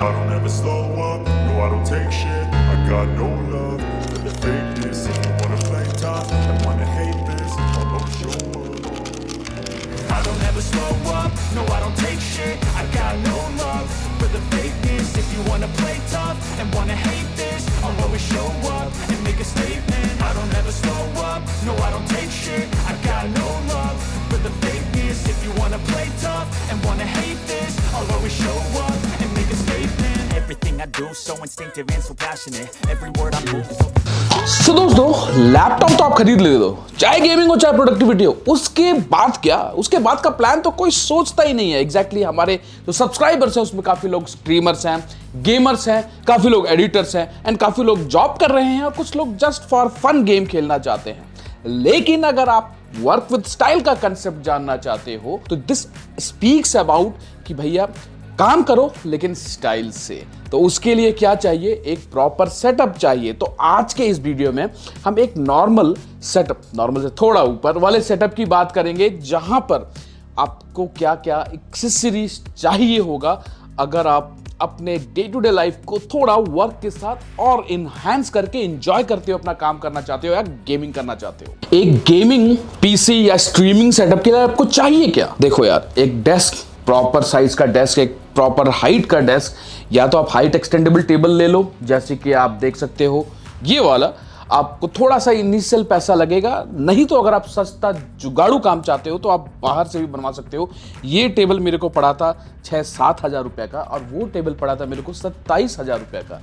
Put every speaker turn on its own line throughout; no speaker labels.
I don't ever slow up, no I don't take shit. I got no love for the fakeness. If you wanna play tough and wanna hate this, I'll always show up.
I don't ever slow up, no I don't take shit. I got no love for the fakeness. If you wanna play tough and wanna hate this, I'll always show up and make a statement. I don't ever slow up, no I don't take shit. I got no love for the fakeness. If you wanna play tough and wanna hate this, I'll always show up and make a statement. Everything I do so instinctive and so passionate. Every word I move so
दोस्तों laptop तो आप खरीद ले दो, चाहे gaming हो चाहे productivity हो। उसके बाद क्या, उसके बाद का प्लान तो कोई सोचता ही नहीं है। एग्जैक्टली हमारे जो सब्सक्राइबर्स हैं उसमें काफी लोग स्ट्रीमर्स हैं, गेमर्स हैं, काफी लोग एडिटर्स हैं एंड काफी लोग जॉब कर रहे हैं और कुछ लोग जस्ट फॉर फन गेम खेलना चाहते हैं। लेकिन अगर आप वर्क विद स्टाइल का कंसेप्ट जानना चाहते हो तो दिस स्पीक्स अबाउट कि भैया काम करो लेकिन स्टाइल से। तो उसके लिए क्या चाहिए, एक प्रॉपर सेटअप चाहिए। तो आज के इस वीडियो में हम एक नॉर्मल सेटअप, नॉर्मल से थोड़ा ऊपर वाले सेटअप की बात करेंगे, जहां पर आपको क्या क्या एक्सेसरीज चाहिए होगा अगर आप अपने डे टू डे लाइफ को थोड़ा वर्क के साथ और इनहैंस करके एंजॉय करते हो, अपना काम करना चाहते हो या गेमिंग करना चाहते हो। एक गेमिंग पीसी या स्ट्रीमिंग सेटअप के लिए आपको चाहिए क्या? देखो यार, एक डेस्क, प्रॉपर साइज का डेस्क, एक प्रॉपर हाइट का डेस्क, या तो आप हाइट एक्सटेंडेबल टेबल ले लो, जैसे कि आप देख सकते हो ये वाला। आपको थोड़ा सा इनिशियल पैसा लगेगा, नहीं तो अगर आप सस्ता जुगाड़ू काम चाहते हो तो आप बाहर से भी बनवा सकते हो। ये टेबल मेरे को पड़ा था 6-7 हज़ार रुपए का और वो टेबल पड़ा था मेरे को 27 हज़ार रुपए का।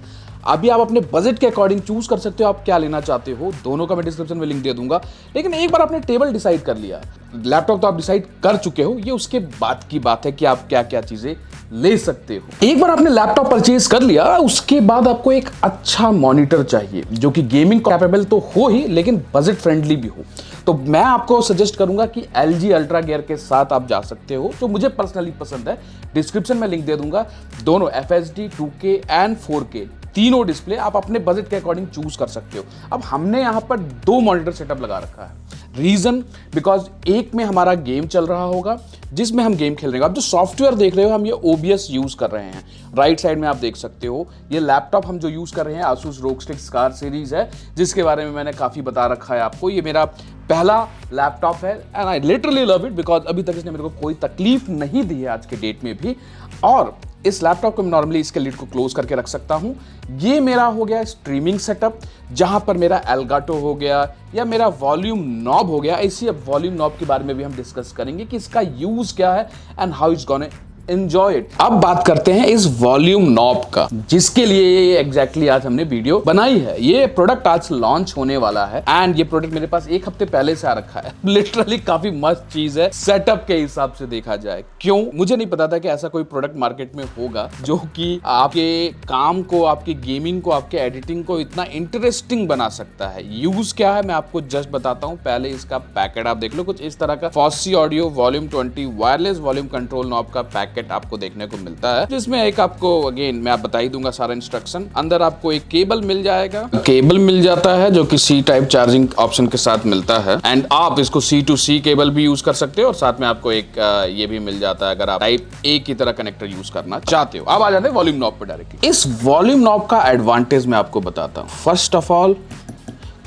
अभी आप अपने बजट के अकॉर्डिंग चूज कर सकते हो आप क्या लेना चाहते हो, दोनों का मैं डिस्क्रिप्शन में लिंक दे दूंगा। लेकिन एक बार आपने टेबल डिसाइड कर लिया, लैपटॉप तो आप डिसाइड कर चुके हो, ये उसके बाद की बात है कि आप क्या क्या चीजें ले सकते हो। एक बार आपने लैपटॉप परचेज कर लिया, उसके बाद आपको एक अच्छा मॉनिटर चाहिए जो कि गेमिंग कैपेबल तो हो ही लेकिन बजट फ्रेंडली भी हो। तो मैं आपको सजेस्ट करूंगा कि LG अल्ट्रा गियर के साथ आप जा सकते हो, जो मुझे पर्सनली पसंद है। डिस्क्रिप्शन में लिंक दे दूंगा। दोनों FHD 2K एंड 4K तीनों डिस्प्ले आप अपने बजट के अकॉर्डिंग चूज कर सकते हो। अब हमने यहां पर 2 मॉनिटर सेटअप लगा रखा है। रीजन बिकॉज एक में हमारा गेम चल रहा होगा जिसमें हम गेम खेल रहे हैं। आप जो सॉफ्टवेयर देख रहे हो, हम ये OBS यूज कर रहे हैं। राइट साइड में आप देख सकते हो ये लैपटॉप हम जो यूज कर रहे हैं Asus ROG Strix Scar series है, जिसके बारे में मैंने काफी बता रखा है आपको। ये मेरा पहला लैपटॉप है and I literally love it because अभी तक इसने मेरे को कोई तकलीफ नहीं दी है आज के डेट में भी। और इस लैपटॉप को मैं नॉर्मली इसके लिड को क्लोज करके रख सकता हूं। ये मेरा हो गया स्ट्रीमिंग सेटअप, जहां पर मेरा एल्गाटो हो गया या मेरा वॉल्यूम नॉब हो गया। इसी अब वॉल्यूम नॉब के बारे में भी हम डिस्कस करेंगे कि इसका यूज क्या है and how it's gonna enjoy it. अब बात करते हैं इस वॉल्यूम नॉब का, जिसके लिए एग्जैक्टली आज हमने वीडियो बनाई है। ये प्रोडक्ट आज लॉन्च होने वाला है एंड ये प्रोडक्ट मेरे पास 1 हफ्ते पहले से आ रखा है। लिटरली काफी मस्त चीज है सेटअप के हिसाब से देखा जाए। क्यों, मुझे नहीं पता था कि ऐसा कोई प्रोडक्ट मार्केट में होगा जो कि आपके काम को, आपकी गेमिंग को, आपके एडिटिंग को इतना इंटरेस्टिंग बना सकता है। यूज क्या है मैं आपको जस्ट बताता हूँ। पहले इसका पैकेट आप देख लो, कुछ इस तरह का Fosi audio volume 20 wireless volume control knob का पैकेट आपको देखने को मिलता है, जिसमें एक आपको अगेन मैं बता ही दूंगा सारा इंस्ट्रक्शन। अंदर आपको एक केबल मिल जाएगा, केबल मिल जाता है जो कि C टाइप चार्जिंग ऑप्शन के साथ मिलता है एंड आप इसको C to C केबल भी यूज कर सकते हो और साथ में आपको एक ये भी मिल जाता है अगर आप टाइप A की तरह कनेक्टर यूज करना चाहते हो। अब आ जाते हैं वॉल्यूम नॉब पे डायरेक्टली। इस वॉल्यूम नॉब का एडवांटेज मैं आपको बताता हूं। First of all,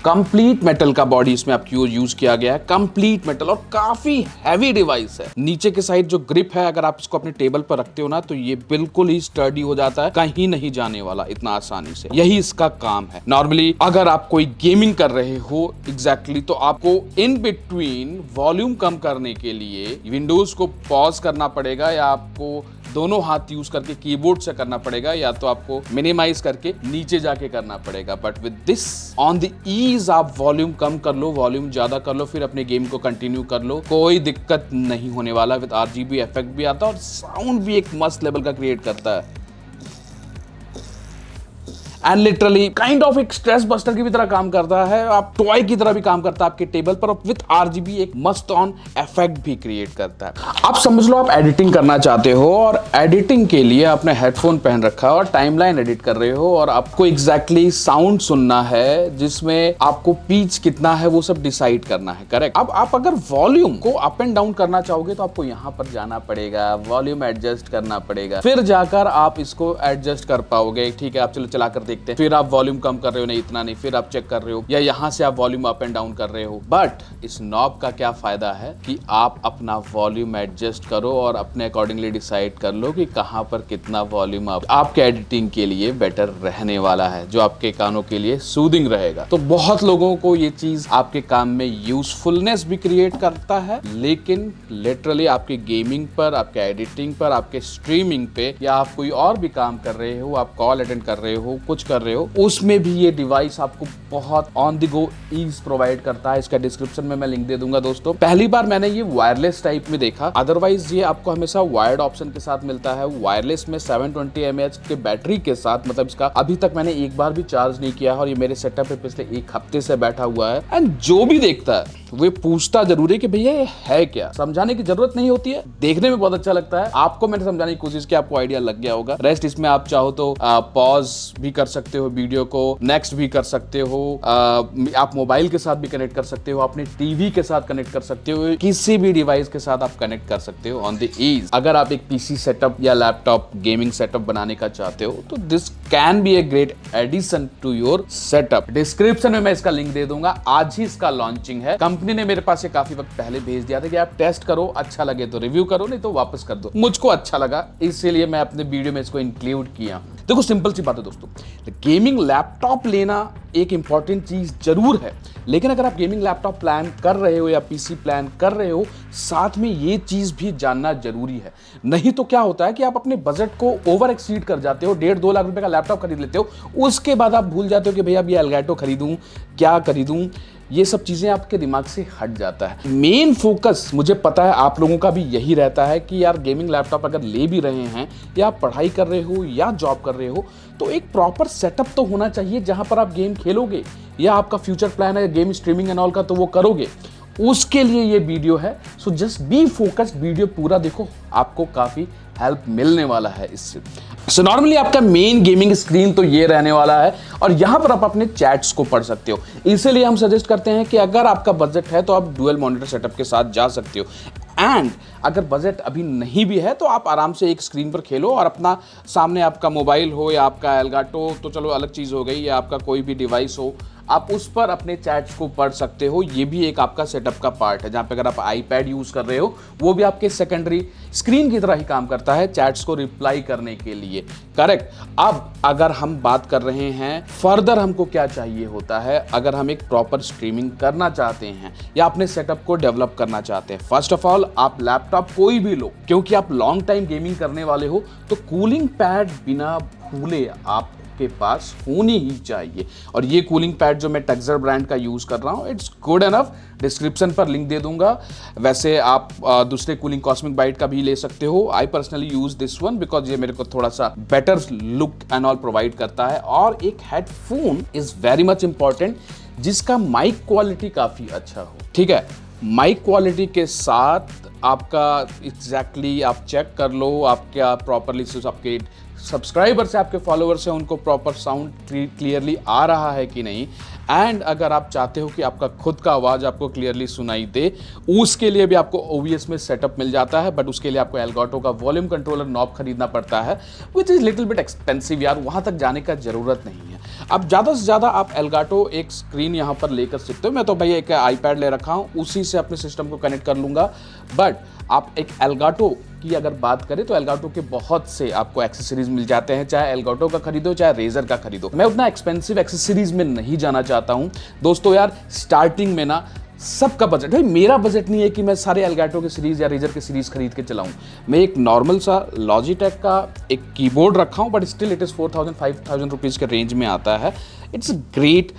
complete metal का बॉडी इसमें आपको यूज किया गया है, कंप्लीट मेटल और काफी हैवी डिवाइस है। नीचे के साइड जो ग्रिप है, अगर आप इसको अपने टेबल पर रखते हो ना तो ये बिल्कुल ही स्टर्डी हो जाता है, कहीं नहीं जाने वाला इतना आसानी से। यही इसका काम है। नॉर्मली अगर आप कोई गेमिंग कर रहे हो एग्जैक्टली तो आपको इन बिटवीन वॉल्यूम कम करने के लिए विंडोज को पॉज करना पड़ेगा, या आपको दोनों हाथ यूज करके कीबोर्ड से करना पड़ेगा, या तो आपको मिनिमाइज करके नीचे जाके करना पड़ेगा। But with this on the ease आप वॉल्यूम कम कर लो, वॉल्यूम ज्यादा कर लो, फिर अपने गेम को कंटिन्यू कर लो, कोई दिक्कत नहीं होने वाला। विद RGB इफेक्ट भी आता है और साउंड भी एक मस्त लेवल का क्रिएट करता है। एंड लिटरली काइंड ऑफ एक स्ट्रेस बस्टर की भी तरह काम करता है, आप टॉय की तरह भी काम करता है आपके टेबल पर, और विथ RGB एक मस्त ऑन इफेक्ट भी क्रिएट करता है। आप समझ लो आप एडिटिंग करना चाहते हो और एडिटिंग के लिए आपने हेडफोन पहन रखा है और टाइमलाइन एडिट कर रहे हो और आपको एग्जैक्टली साउंड सुनना है जिसमें आपको पिच कितना है वो सब डिसाइड करना है, करेक्ट। अब आप अगर वॉल्यूम को अप एंड डाउन करना चाहोगे तो आपको यहां पर जाना पड़ेगा, वॉल्यूम एडजस्ट करना पड़ेगा, फिर जाकर आप इसको एडजस्ट कर पाओगे। ठीक है, आप चलो चला कर देखते हैं। फिर आप वॉल्यूम कम कर रहे हो, नहीं इतना नहीं, फिर आप चेक कर रहे हो, या यहां से आप वॉल्यूम अप एंड डाउन कर रहे हो। बट इस नॉब का क्या फायदा है कि आप अपना वॉल्यूम एडजस्ट करो और अपने अकॉर्डिंगली डिसाइड कर लो कि कहां पर कितना वॉल्यूम आपके एडिटिंग के लिए बेटर रहने वाला है, जो आपके कानों के लिए सूदिंग रहेगा। तो बहुत लोगों को ये चीज आपके काम में यूजफुलनेस भी क्रिएट करता है, लेकिन लिटरली आपके गेमिंग पर, आपके एडिटिंग पर, आपके स्ट्रीमिंग पे, या आप कोई और भी काम कर रहे हो, आप कॉल अटेंड कर रहे हो, कुछ कर रहे हो, उसमें भी ये डिवाइस आपको बहुत on the go ease provide करता है। इसका डिस्क्रिप्शन में मैं लिंक दे दूंगा दोस्तों। पहली बार मैंने ये वायरलेस टाइप में देखा, अदरवाइज ये आपको हमेशा वायर्ड ऑप्शन के साथ मिलता है। वायरलेस में 720 mAh के बैटरी के साथ, मतलब इसका अभी तक मैंने एक बार भी चार्ज नहीं किया है और ये मेरे सेटअप पे पिछले एक हफ्ते से बैठा हुआ है। एंड जो भी देखता है वो पूछता जरूर है कि भैया ये है क्या। समझाने की जरूरत नहीं होती है, देखने में बहुत अच्छा लगता है। आपको मैंने समझाने की कोशिश की, आपको आइडिया लग गया होगा। रेस्ट इसमें आप चाहो तो पॉज भी कर सकते हो वीडियो को, नेक्स्ट भी कर सकते हो, आप मोबाइल के साथ भी कनेक्ट कर सकते हो, अपने टीवी के साथ कनेक्ट कर सकते हो, किसी भी डिवाइस के साथ आप कनेक्ट कर सकते हो ऑन द ईज। अगर आप एक पीसी सेटअप या लैपटॉप गेमिंग सेटअप बनाने का चाहते हो तो this can be a great addition to your setup. Description में मैं इसका लिंक दे दूंगा। आज ही इसका लॉन्चिंग है। कंपनी ने मेरे पास ये काफी वक्त पहले भेज दिया था कि आप टेस्ट करो, अच्छा लगे तो रिव्यू करो, नहीं तो वापस कर दो। मुझको अच्छा लगा, इसीलिए मैं अपने वीडियो में इसको इंक्लूड किया। देखो सिंपल सी बात है दोस्तों, गेमिंग लैपटॉप लेना एक इंपॉर्टेंट चीज जरूर है, लेकिन अगर आप गेमिंग लैपटॉप प्लान कर रहे हो या पीसी प्लान कर रहे हो, साथ में ये चीज भी जानना जरूरी है। नहीं तो क्या होता है कि आप अपने बजट को ओवर एक्सीड कर जाते हो, 1.5-2 लाख रुपए का लैपटॉप खरीद लेते हो, उसके बाद आप भूल जाते हो कि भैया अब ये एल्गाटो खरीदूं, क्या खरीदूं, ये सब चीजें आपके दिमाग से हट जाता है। मेन फोकस मुझे पता है आप लोगों का भी यही रहता है कि यार गेमिंग लैपटॉप अगर ले भी रहे हैं, या आप पढ़ाई कर रहे हो या जॉब कर रहे हो, तो एक प्रॉपर सेटअप तो होना चाहिए जहां पर आप गेम खेलोगे, या आपका फ्यूचर प्लान है गेम स्ट्रीमिंग एंड ऑल का तो वो करोगे। उसके लिए ये वीडियो है। So just be focused, video पूरा देखो, आपको काफी हेल्प मिलने वाला है इससे। सो नॉर्मली आपका मेन गेमिंग स्क्रीन तो ये रहने वाला है और यहां पर आप अपने चैट्स को पढ़ सकते हो। इसीलिए हम सजेस्ट करते हैं कि अगर आपका बजट है तो आप डुअल मॉनिटर सेटअप के साथ जा सकते हो, एंड अगर बजट अभी नहीं भी है तो आप आराम से एक स्क्रीन पर खेलो और अपना सामने आपका मोबाइल हो या आपका एल्गाटो तो चलो अलग चीज़ हो गई, या आपका कोई भी डिवाइस हो, आप उस पर अपने चैट्स को पढ़ सकते हो। ये भी एक आपका सेटअप का पार्ट है, जहाँ पे अगर आप आईपैड यूज़ कर रहे हो वो भी आपके सेकेंडरी स्क्रीन की तरह ही काम करता है चैट्स को रिप्लाई करने के लिए, करेक्ट। अब अगर हम बात कर रहे हैं फर्दर हमको क्या चाहिए होता है, अगर हम एक प्रॉपर स्ट्रीमिंग करना चाहते हैं या अपने सेटअप को डेवलप करना चाहते हैं, फर्स्ट ऑफ ऑल आप लैपटॉप कोई भी लो, क्योंकि आप लॉन्ग टाइम गेमिंग करने वाले हो, तो कूलिंग पैड बिना भूले आप के पास होनी ही चाहिए। और ये कूलिंग पैड जो मैं टक्सर ब्रांड का यूज कर रहा हूं, इट्स गुड एनफ। डिस्क्रिप्शन पर लिंक दे दूंगा। वैसे आप दूसरे कूलिंग कॉस्मिक बाइट का भी ले सकते हो। I personally use this one because ये मेरे को थोड़ा सा better look and all provide करता है। और एक headphone is very much important जिसका माइक क्वालिटी काफी अच्छा हो, ठीक है। माइक क्वालिटी के साथ आपका एग्जैक्टली आप चेक कर लो, आपका प्रॉपरली आपके सब्सक्राइबर से, आपके फॉलोअर्स से, उनको प्रॉपर साउंड क्लियरली आ रहा है कि नहीं। एंड अगर आप चाहते हो कि आपका खुद का आवाज़ आपको क्लियरली सुनाई दे, उसके लिए भी आपको OBS में सेटअप मिल जाता है, बट उसके लिए आपको एल्गाटो का वॉल्यूम कंट्रोलर नॉब खरीदना पड़ता है, which is little bit expensive यार, वहाँ तक जाने का ज़रूरत नहीं है। अब ज़्यादा से ज़्यादा आप एल्गाटो एक स्क्रीन यहाँ पर लेकर सकते हो। मैं तो भैया एक आईपैड ले रखा हूँ, उसी से अपने सिस्टम को कनेक्ट कर लूँगा। बट आप एक एल्गाटो की अगर बात करें तो एल्गाटो के बहुत से आपको एक्सेसरीज मिल जाते हैं, चाहे एल्गाटो का खरीदो चाहे रेजर का खरीदो। मैं उतना एक्सपेंसिव एक्सेसरीज में नहीं जाना चाहता हूं दोस्तों। यार स्टार्टिंग में ना सबका बजट, भाई मेरा बजट नहीं है कि मैं सारे एल्गाटो के सीरीज या रेजर के सीरीज खरीद के चलाऊं। मैं एक नॉर्मल सा लॉजिटेक का एक कीबोर्ड रखा हूं, but still it is 4000-5000 rupees के रेंज में आता है। It's great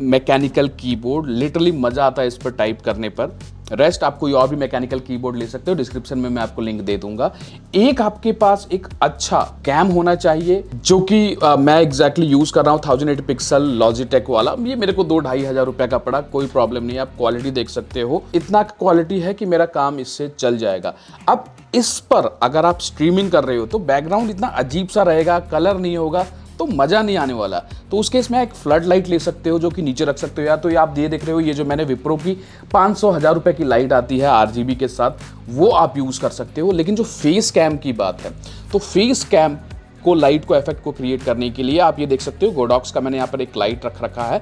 mechanical keyboard, literally मज़ा आता है इस पर टाइप करने पर। रेस्ट आप कोई और भी मैकेनिकल कीबोर्ड ले सकते हो, डिस्क्रिप्शन में मैं आपको लिंक दे दूंगा। एक आपके पास एक अच्छा कैम होना चाहिए, जो कि मैं एग्जैक्टली यूज कर रहा हूँ 1080 पिक्सल लॉजिटेक वाला। ये मेरे को 2-2.5 हजार रुपए का पड़ा, कोई प्रॉब्लम नहीं है, आप क्वालिटी देख सकते हो, इतना क्वालिटी है कि मेरा काम इससे चल जाएगा। अब इस पर अगर आप स्ट्रीमिंग कर रहे हो तो बैकग्राउंड इतना अजीब सा रहेगा, कलर नहीं होगा, तो मजा नहीं आने वाला। तो उस केस में एक फ्लड लाइट ले सकते हो जो कि नीचे रख सकते हो, या तो ये आप ये देख रहे हो, ये जो मैंने विप्रो की 500-1000 रुपए की लाइट आती है RGB के साथ, वो आप यूज कर सकते हो। लेकिन जो फेस कैम की बात है, तो फेस कैम को लाइट को इफेक्ट को क्रिएट करने के लिए आप ये देख सकते हो, गोडॉक्स का मैंने यहाँ पर एक लाइट रखा है।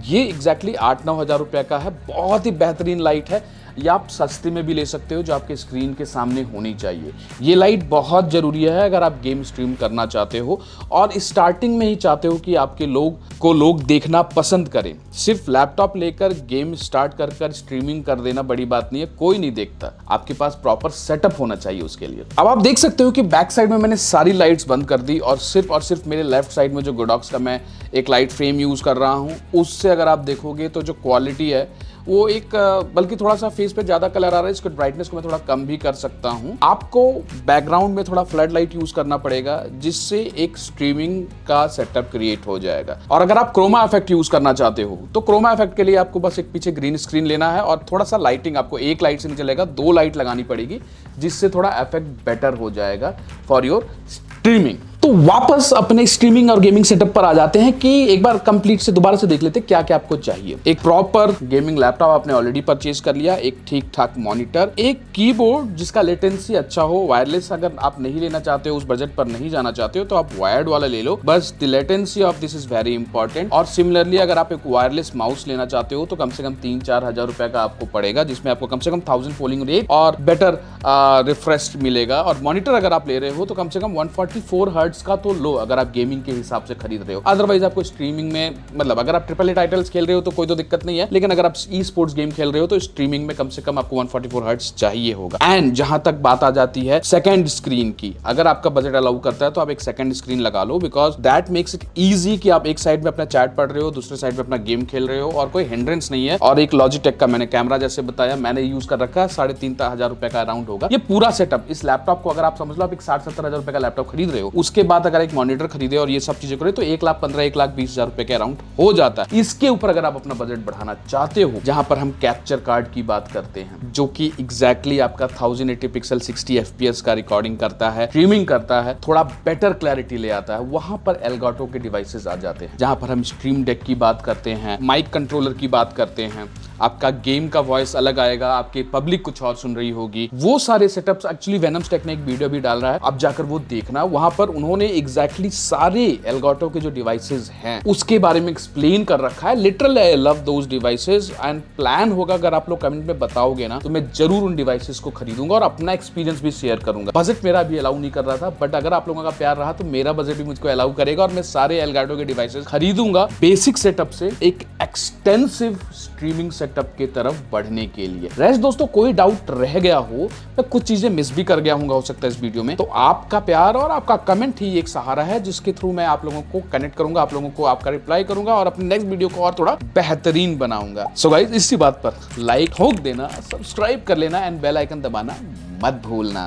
ये एग्जैक्टली 8-9 हजार रुपए का है, बहुत ही बेहतरीन लाइट है। या आप सस्ते में भी ले सकते हो, जो आपके स्क्रीन के सामने होनी चाहिए। ये लाइट बहुत ज़रूरी है अगर आप गेम स्ट्रीम करना चाहते हो और स्टार्टिंग में ही चाहते हो कि आपके लोग देखना पसंद करें। सिर्फ लैपटॉप लेकर गेम स्टार्ट कर स्ट्रीमिंग कर देना बड़ी बात नहीं है, कोई नहीं देखता। आपके पास प्रॉपर सेटअप होना चाहिए उसके लिए। अब आप देख सकते हो कि बैक साइड में मैंने सारी लाइट्स बंद कर दी और सिर्फ मेरे लेफ्ट साइड में जो गोडॉक्स का मैं एक लाइट फ्रेम यूज कर रहा हूँ, उससे अगर आप देखोगे तो जो क्वालिटी है वो एक बल्कि थोड़ा सा फेस पे ज्यादा कलर आ रहा है। इसको ब्राइटनेस को मैं थोड़ा कम भी कर सकता हूं। आपको बैकग्राउंड में थोड़ा फ्लड लाइट यूज करना पड़ेगा, जिससे एक स्ट्रीमिंग का सेटअप क्रिएट हो जाएगा। और अगर आप क्रोमा इफेक्ट यूज करना चाहते हो तो क्रोमा इफेक्ट के लिए आपको बस एक पीछे ग्रीन स्क्रीन लेना है और थोड़ा सा लाइटिंग, आपको एक लाइट से नहीं चलेगा, 2 लाइट लगानी पड़ेगी, जिससे थोड़ा इफेक्ट बेटर हो जाएगा फॉर योर स्ट्रीमिंग। तो वापस अपने स्ट्रीमिंग और गेमिंग सेटअप पर आ जाते हैं कि एक बार कंप्लीट से दोबारा से देख लेते हैं क्या क्या आपको चाहिए। एक प्रॉपर गेमिंग लैपटॉप आपने ऑलरेडी परचेज कर लिया, एक ठीक ठाक मॉनिटर, एक कीबोर्ड जिसका लेटेंसी अच्छा हो, वायरलेस अगर आप नहीं लेना चाहते हो, उस बजट पर नहीं जाना चाहते हो तो आप वायर्ड वाला ले लो, बस the latency of this is very important. और सिमिलरली अगर आप एक वायरलेस माउस लेना चाहते हो तो कम से कम 3-4 हजार रुपए का आपको पड़ेगा, जिसमें आपको कम से कम 1000 पोलिंग रेट और बेटर रिफ्रेश मिलेगा। और मॉनिटर अगर आप ले रहे हो तो कम से कम 144 हर्ट्ज का तो लो, अगर आप गेमिंग के हिसाब से खरीद रहे हो। अदरवाइज आपको स्ट्रीमिंग में, मतलब अगर आप AAA टाइटल्स खेल रहे हो तो कोई तो दिक्कत नहीं है, लेकिन अगर आप ई स्पोर्ट्स गेम खेल रहे हो तो स्ट्रीमिंग में कम से कम आपको 144 हर्ट्ज चाहिए होगा। एंड जहां तक बात आ जाती है सेकंड स्क्रीन की, अगर आपका बजट अलाउ करता है तो आप एक सेकंड स्क्रीन लगा लो, because that makes it easy कि आप एक साइड में अपना चैट पढ़ रहे हो, दूसरे साइड में अपना गेम खेल रहे हो और कोई हिंड्रेंस नहीं है। और एक लॉजिटेक का मैंने कैमरा जैसे बताया, मैंने यूज कर रखा है, 3.5 हजार रुपए का अराउंड होगा ये पूरा सेटअप। इस लैपटॉप को अगर आप समझ लो आप एक 60-70 हजार रुपए का लैपटॉप खरीद रहे हो, उसके बाद अगर एक मॉनिटर खरीदे और ये सब चीजें करे तो 1,15-1,20,000 रुपए के अराउंड हो जाता है। इसके ऊपर अगर आप अपना बजट बढ़ाना चाहते हो, जहां पर हम कैप्चर कार्ड की बात करते हैं, जो कि एग्जैक्टली आपका 1080 पिक्सल 60 FPS का रिकॉर्डिंग करता है, स्ट्रीमिंग करता है, थोड़ा बेटर क्लैरिटी ले आता है, वहां पर एल्गाटो के डिवाइसेस आ जाते हैं। जहां पर हम स्ट्रीम डेक की बात करते हैं, माइक कंट्रोलर की बात करते हैं, आपका गेम का वॉइस अलग आएगा, आपके पब्लिक कुछ और सुन रही होगी, वो सारे सेटअप्स एक्चुअली वेनम्स टेक ने एक वीडियो भी डाल रहा है, आप जाकर वो देखना। वहां पर उन्होंने एग्जैक्टली सारे एल्गाटो के जो डिवाइसेस हैं उसके बारे में एक्सप्लेन कर रखा है। Literally I love those devices and plan होगा, अगर आप लोग कमेंट में बताओगे ना तो मैं जरूर उन डिवाइसेस को खरीदूंगा और अपना एक्सपीरियंस भी शेयर करूंगा। बजट मेरा भी अलाउ नहीं कर रहा था, बट अगर आप लोगों का प्यार रहा तो मेरा बजट भी मुझको अलाउ करेगा और मैं सारे एल्गाटो के डिवाइसेस खरीदूंगा, बेसिक सेटअप से एक एक्सटेंसिव स्ट्रीमिंग सेटअप की तरफ बढ़ने के लिए। रेस्ट दोस्तों, कोई डाउट रह गया हो, मैं कुछ चीजें मिस भी कर गया हूँ हो सकता है इस वीडियो में, तो आपका प्यार और आपका कमेंट ही एक सहारा है जिसके थ्रू मैं आप लोगों को कनेक्ट करूंगा, आप लोगों को आपका रिप्लाई करूंगा और अपने नेक्स्ट वीडियो को और थोड़ा बेहतरीन बनाऊंगा। सो गाइस, इसी बात पर लाइक ठोक देना, सब्सक्राइब कर लेना एंड बेल आइकन दबाना मत भूलना।